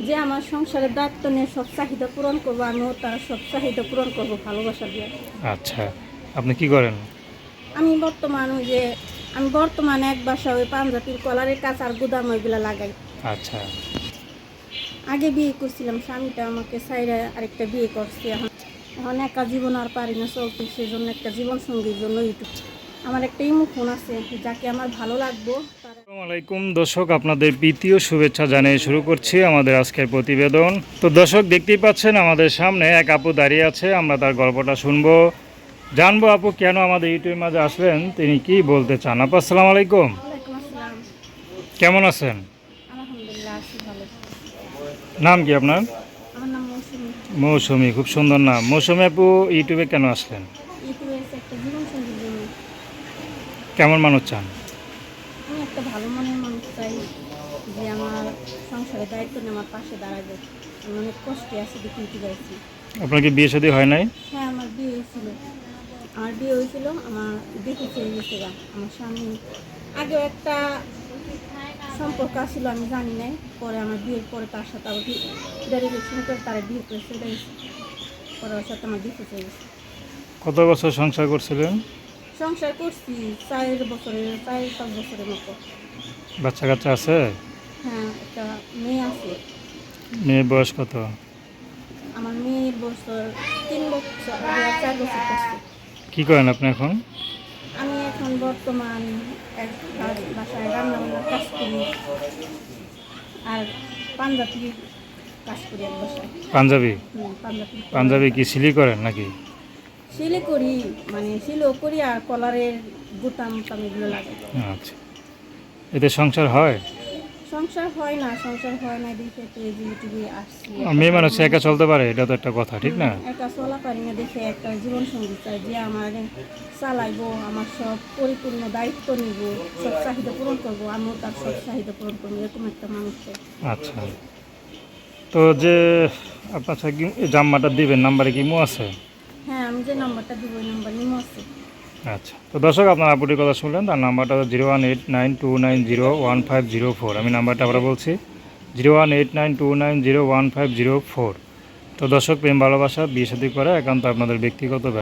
যে আমার সংসারের দায়িত্ব নিয়ে সব চাহিদা পূরণ করবো, আমিও তার সব চাহিদা পূরণ করবো ভালোবাসা দিয়ে। আচ্ছা, আপনি কি করেন? আমি বর্তমানে এক বাসা ওই পাঞ্জাবির কলারের কাজ আর গুদাম ওইগুলা লাগাই। আচ্ছা। আগে বিয়ে করছিলাম, স্বামীটা আমাকে সাইরা আরেকটা বিয়ে করছি। এখন একা জীবন আর পারি না চলতে, সেই জন্য একটা জীবন সঙ্গীর জন্য ইউটিউব আমার একটা ইমো ফোন আছে, যাকে আমার ভালো লাগবো আসসালামু আলাইকুম দর্শক, আপনাদের প্রীতীয় শুভেচ্ছা জানিয়ে শুরু করছি আমাদের আজকের প্রতিবেদন। তো দর্শক, দেখতেই পাচ্ছেন আমাদের সামনে এক আপু দাঁড়িয়ে আছে। আমরা তার গল্পটা শুনবো, জানবো আপু কেন আমাদের ইউটিউবের মাঝে আসলেন, তিনি কি বলতে চান। আপু আসসালামু আলাইকুম, ওয়ালাইকুম আসসালাম। কেমন আছেন? আলহামদুলিল্লাহ আছি ভালো। নাম কি আপনার? আমার নাম মৌসুমী। মৌসুমী, খুব সুন্দর নাম। মৌসুমী আপু ইউটিউবে কেন আসলেন? ইউটিউবে এসে একটা জীবন সঙ্গীর জন্য। কেমন মানুষ চান? আমি একটা ভালো মনের মানুষ চাই, যে আমার সংসারের দায়িত্ব নিয়ে আমার পাশে দাঁড়াবে। আমি অনেক কষ্টে আছি, দেখে ইউটিউবে আছি। আপনার কি বিয়ে শাদী হয় নাই? হ্যাঁ, আমার বিয়ে হয়েছিল। আমার দেখে চেয়ে গেছে গা আমার স্বামী। আগেও একটা সম্পর্ক ছিল, আমি জানি নাই। পরে আমার বিয়ের পরে তার সাথে আবার রিলেশন করে তারা বিয়ে করেছে, এটাই পরে ওর সাথে আমার দেখে চেয়ে গেছে। কত বছর সংসার করছিলেন? সংসার করছি 4-5 বছরের মতো। বাচ্চা কাচ্চা আছে? হ্যাঁ, একটা মেয়ে আছে। মেয়ের বয়স কত? আমার মেয়ের বছর 3 বছর, 4 বছর করছে। কি করেন আপনি এখন? আমি এখন বর্তমান এক বাসায় রান্নাবান্নার কাজ করি, আর পাঞ্জাবি কাজ করি এক বাসায়। পাঞ্জাবি? পাঞ্জাবি পাঞ্জাবি কি সিলি করেন নাকি? সিলে করি, মানে সিলেও করি আর কলারের বুতাম এগুলো লাগে। আচ্ছা, এতে সংসার হয়? সংসার হয় না, দেখে তো এই যে ইউটিউবে আসছি। মেয়ে মানুষ একা চলতে পারে, এটা তো একটা কথা, ঠিক না? একা চলা পারি না দেখে একটা জীবন সঙ্গী চাই, যে আমার চালাইবো, আমার সব পরিপূর্ণ দায়িত্ব নিব, সব চাহিদা পূরণ করবো, আমিও তার সব চাহিদা পূরণ করবো, এরকম একটা মানুষ চাই। আচ্ছা, তো যে আপনার সাথে কি জাম্মাটা দিবেন, নাম্বারে কি মো আছে? হ্যাঁ, আমি যে নাম্বারটা দিব ওই নাম্বার নিমো আছে। আচ্ছা, তো দর্শক, আপনার আপুটির কথা শুনলেন। তার নাম্বারটা 01892901504। আমি নাম্বারটা আবার বলছি, 01892901504। তো দর্শক, প্রেম ভালোবাসা বিয়ে শাদী করা একান্ত আপনাদের ব্যক্তিগত ব্যাপার।